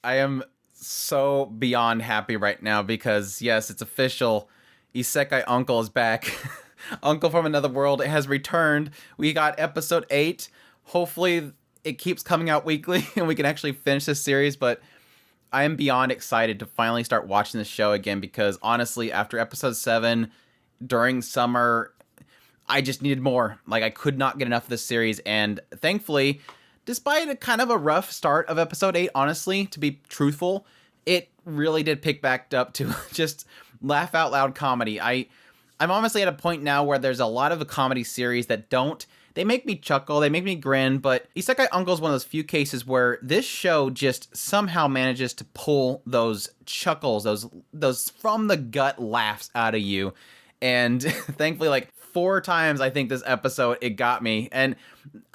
I am so beyond happy right now because, yes, it's official. Isekai Uncle is back. Uncle from Another World has returned. We got episode 8. Hopefully, it keeps coming out weekly and we can actually finish this series, but I am beyond excited to finally start watching this show again because, honestly, after episode 7, during summer, I just needed more. Like, I could not get enough of this series, and thankfully, despite a kind of a rough start of episode 8, honestly, to be truthful, it really did pick back up to just laugh out loud comedy. I'm honestly at a point now where there's a lot of the comedy series that they make me chuckle, they make me grin, but Isekai Uncle is one of those few cases where this show just somehow manages to pull those chuckles, those from the gut laughs out of you. And thankfully, like 4 times, I think this episode, it got me. And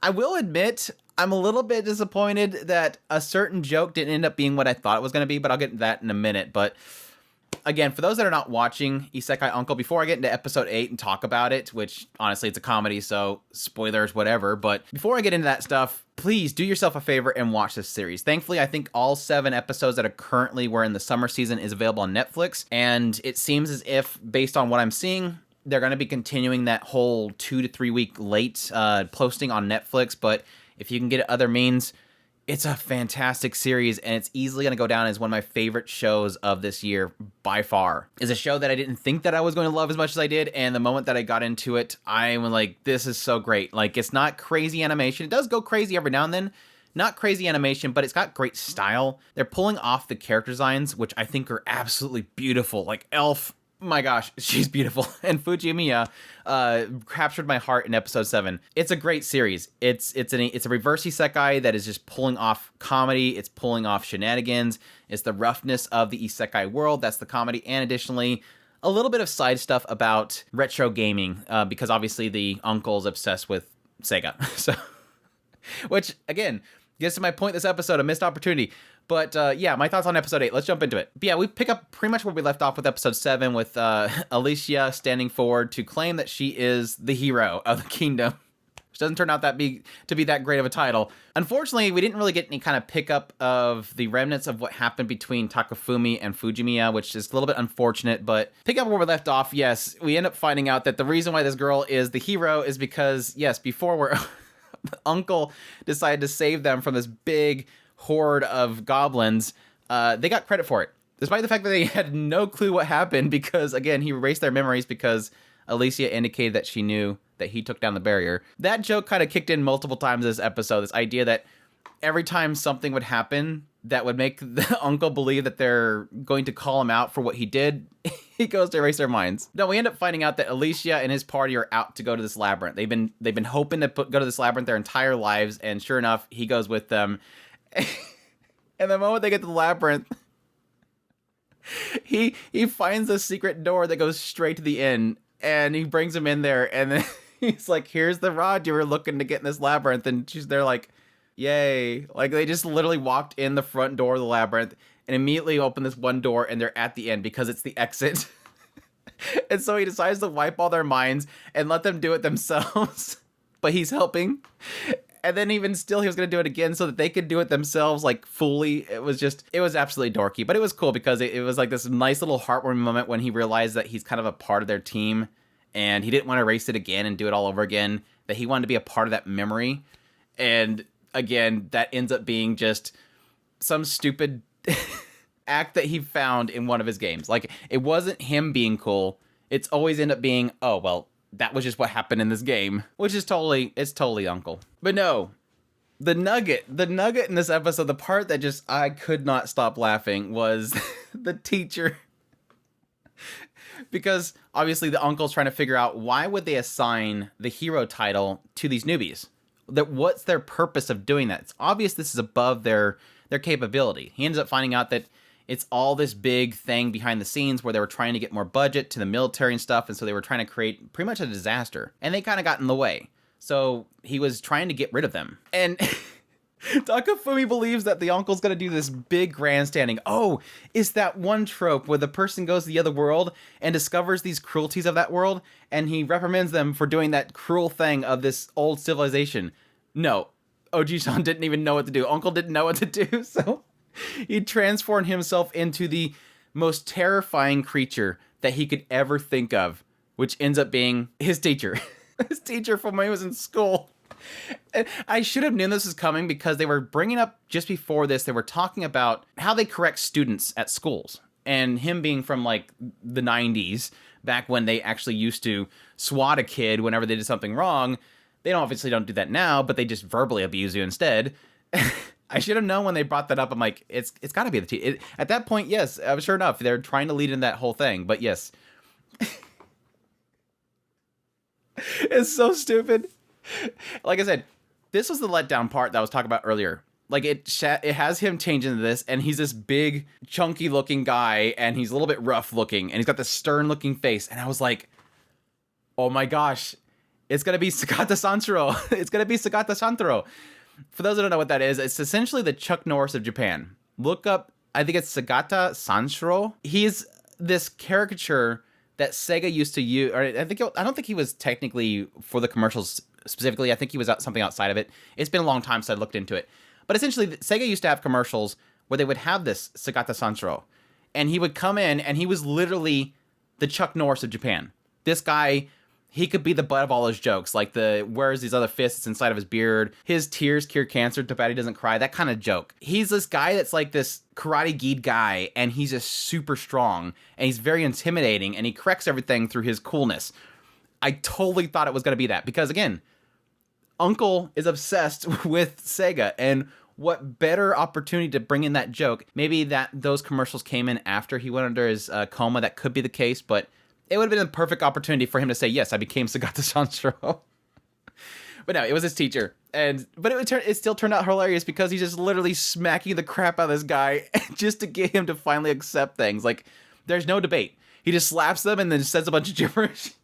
I will admit, I'm a little bit disappointed that a certain joke didn't end up being what I thought it was going to be, but I'll get into that in a minute. But again, for those that are not watching Isekai Uncle, before I get into episode 8 and talk about it, which honestly it's a comedy, so spoilers, whatever. But before I get into that stuff, please do yourself a favor and watch this series. Thankfully, I think all 7 episodes that are currently were in the summer season is available on Netflix. And it seems as if, based on what I'm seeing, they're going to be continuing that whole 2 to 3 week late posting on Netflix. But if you can get it other means, it's a fantastic series, and it's easily going to go down as one of my favorite shows of this year by far. It's a show that I didn't think that I was going to love as much as I did, and the moment that I got into it, I was like, this is so great. Like, it's not crazy animation. It does go crazy every now and then. Not crazy animation, but it's got great style. They're pulling off the character designs, which I think are absolutely beautiful. Like, Elf, my gosh, she's beautiful. And Fujimiya captured my heart in episode 7. It's a great series. It's a reverse isekai that is just pulling off comedy. It's pulling off shenanigans. It's the roughness of the isekai world. That's the comedy. And additionally, a little bit of side stuff about retro gaming, because obviously the uncle's obsessed with Sega. So, which, again, gets to my point this episode, a missed opportunity. But yeah, my thoughts on episode 8. Let's jump into it. But yeah, we pick up pretty much where we left off with episode 7 with Alicia standing forward to claim that she is the hero of the kingdom. Which doesn't turn out to be that great of a title. Unfortunately, we didn't really get any kind of pickup of the remnants of what happened between Takafumi and Fujimiya, which is a little bit unfortunate. But pick up where we left off, yes, we end up finding out that the reason why this girl is the hero is because, yes, before where Uncle decided to save them from this big horde of goblins, they got credit for it, despite the fact that they had no clue what happened, because again, he erased their memories because Alicia indicated that she knew that he took down the barrier. That joke kind of kicked in multiple times this episode, this idea that every time something would happen that would make the uncle believe that they're going to call him out for what he did, he goes to erase their minds. No, we end up finding out that Alicia and his party are out to go to this labyrinth. They've been hoping to go to this labyrinth their entire lives, and sure enough, he goes with them. And the moment they get to the labyrinth, he finds a secret door that goes straight to the inn, and he brings him in there, and then he's like, here's the rod you were looking to get in this labyrinth, and they're like, yay. Like, they just literally walked in the front door of the labyrinth and immediately opened this one door, and they're at the end because it's the exit. And so he decides to wipe all their minds and let them do it themselves, but he's helping. And then even still, he was going to do it again so that they could do it themselves, like, fully. It was absolutely dorky. But it was cool because it was like this nice little heartwarming moment when he realized that he's kind of a part of their team. And he didn't want to erase it again and do it all over again. That he wanted to be a part of that memory. And again, that ends up being just some stupid act that he found in one of his games. Like, it wasn't him being cool. It's always end up being, oh, well, that was just what happened in this game, which is totally Uncle. But no, the nugget in this episode, the part that just, I could not stop laughing was the teacher. Because obviously the uncle's trying to figure out why would they assign the hero title to these newbies? What's their purpose of doing that? It's obvious this is above their capability. He ends up finding out that it's all this big thing behind the scenes where they were trying to get more budget to the military and stuff, and so they were trying to create pretty much a disaster. And they kind of got in the way. So he was trying to get rid of them. And Takafumi believes that the uncle's going to do this big grandstanding. Oh, it's that one trope where the person goes to the other world and discovers these cruelties of that world, and he reprimands them for doing that cruel thing of this old civilization. No, Ojisan didn't even know what to do. Uncle didn't know what to do, so He transformed himself into the most terrifying creature that he could ever think of, which ends up being his teacher. His teacher from when he was in school. And I should have known this was coming because they were bringing up just before this, they were talking about how they correct students at schools. And him being from like the 90s, back when they actually used to swat a kid whenever they did something wrong. They obviously don't do that now, but they just verbally abuse you instead. I should have known when they brought that up. I'm like, it's got to be the teacher. At that point, yes, sure enough, they're trying to lead in that whole thing. But yes. It's so stupid. Like I said, this was the letdown part that I was talking about earlier. Like it has him change into this, and he's this big, chunky looking guy, and he's a little bit rough looking, and he's got this stern looking face. And I was like, oh my gosh, it's gonna be Sagata Sanshiro. It's gonna be Sagata Sanshiro. For those that don't know what that is, it's essentially the Chuck Norris of Japan. Look up, I think it's Sagata Sanshiro. He's this caricature that Sega used to use, or I don't think he was technically for the commercials specifically. I think he was something outside of it. It's been a long time since I looked into it. But essentially, Sega used to have commercials where they would have this Sagata Sanshiro. And he would come in, and he was literally the Chuck Norris of Japan. This guy, he could be the butt of all his jokes. Like where's these other fists inside of his beard? His tears cure cancer, too bad he doesn't cry. That kind of joke. He's this guy that's like this karate geed guy, and he's just super strong. And he's very intimidating, and he corrects everything through his coolness. I totally thought it was going to be that. Because again, Uncle is obsessed with Sega, and what better opportunity to bring in that joke? Maybe that those commercials came in after he went under his coma. That could be the case, but it would have been a perfect opportunity for him to say, yes, I became Sagata Sanshiro. But no, it was his teacher. But it still turned out hilarious because he's just literally smacking the crap out of this guy just to get him to finally accept things. Like, there's no debate. He just slaps them and then says a bunch of gibberish.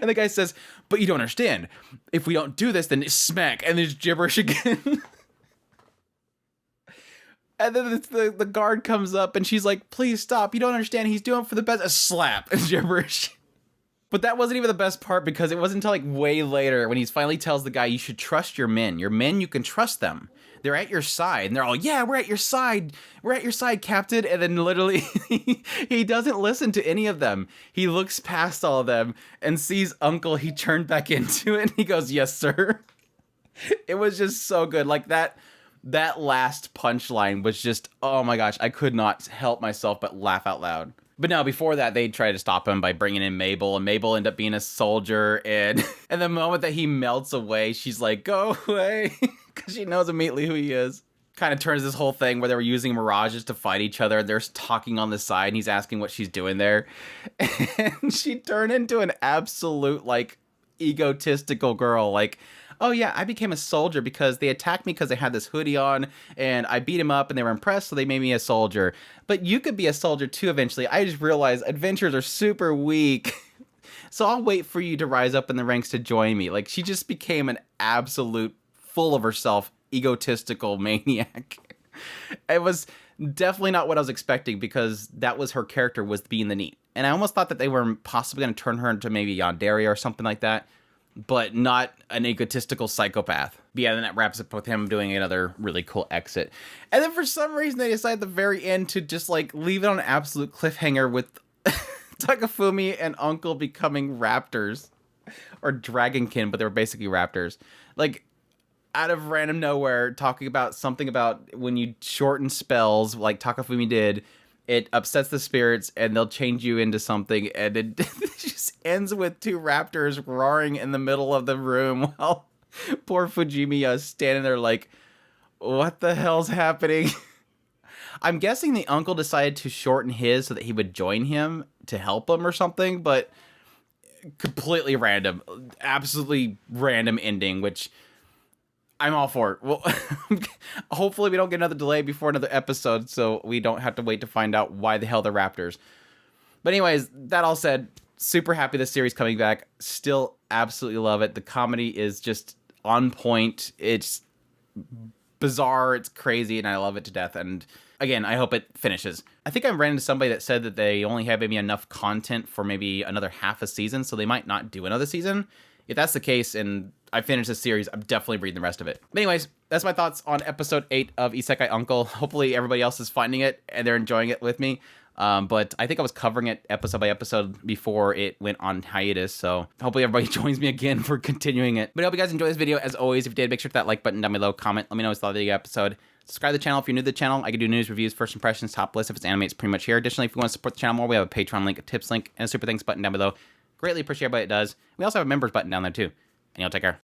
And the guy says, but you don't understand. If we don't do this, then it's smack. And there's gibberish again. And then the guard comes up and she's like, please stop. You don't understand. He's doing it for the best. A slap and gibberish. But that wasn't even the best part because it wasn't until like way later when he finally tells the guy, you should trust your men. Your men, you can trust them. They're at your side. And they're all, yeah, we're at your side. We're at your side, Captain. And then literally he doesn't listen to any of them. He looks past all of them and sees Uncle. He turned back into it and he goes, yes, sir. It was just so good. Like that last punchline was just, oh my gosh, I could not help myself but laugh out loud. But no, before that, they tried to stop him by bringing in Mabel, and Mabel ended up being a soldier, and the moment that he melts away, she's like, go away, because she knows immediately who he is. Kind of turns this whole thing where they were using mirages to fight each other, they're talking on the side, and he's asking what she's doing there, and she turned into an absolute, like, egotistical girl, like, oh yeah, I became a soldier because they attacked me because they had this hoodie on, and I beat him up, and they were impressed, so they made me a soldier. But you could be a soldier too eventually. I just realized adventurers are super weak. So I'll wait for you to rise up in the ranks to join me. Like, she just became an absolute full of herself, egotistical maniac. It was definitely not what I was expecting because that was her character, was being the NEET. And I almost thought that they were possibly going to turn her into maybe yandere or something like that, but not an egotistical psychopath. But yeah, then that wraps up with him doing another really cool exit. And then for some reason, they decide at the very end to just like leave it on an absolute cliffhanger with Takafumi and Uncle becoming raptors. Or dragonkin, but they were basically raptors. Like, out of random nowhere, talking about something about when you shorten spells, like Takafumi did, it upsets the spirits and they'll change you into something, and it just ends with two raptors roaring in the middle of the room while poor Fujimiya is standing there like, what the hell's happening? I'm guessing the uncle decided to shorten his so that he would join him to help him or something, but completely random, absolutely random ending, which I'm all for it. Well, hopefully we don't get another delay before another episode, so we don't have to wait to find out why the hell they're raptors. But anyways, that all said, super happy this series coming back. Still absolutely love it. The comedy is just on point. It's bizarre, it's crazy, and I love it to death. And again, I hope it finishes. I think I ran into somebody that said that they only have maybe enough content for maybe another half a season, so they might not do another season. if that's the case and I finish this series, I'm definitely reading the rest of it. But anyways, that's my thoughts on episode 8 of Isekai Uncle. Hopefully everybody else is finding it and they're enjoying it with me. But I think I was covering it episode by episode before it went on hiatus, so hopefully everybody joins me again for continuing it. But I hope you guys enjoyed this video. As always, if you did, make sure to hit that like button down below, comment, let me know what you thought of the episode. Subscribe to the channel if you're new to the channel. I can do news, reviews, first impressions, top lists. If it's anime, it's pretty much here. Additionally, if you want to support the channel more, we have a Patreon link, a tips link, and a super thanks button down below. Greatly appreciate everybody it does. We also have a members button down there too. And y'all take care.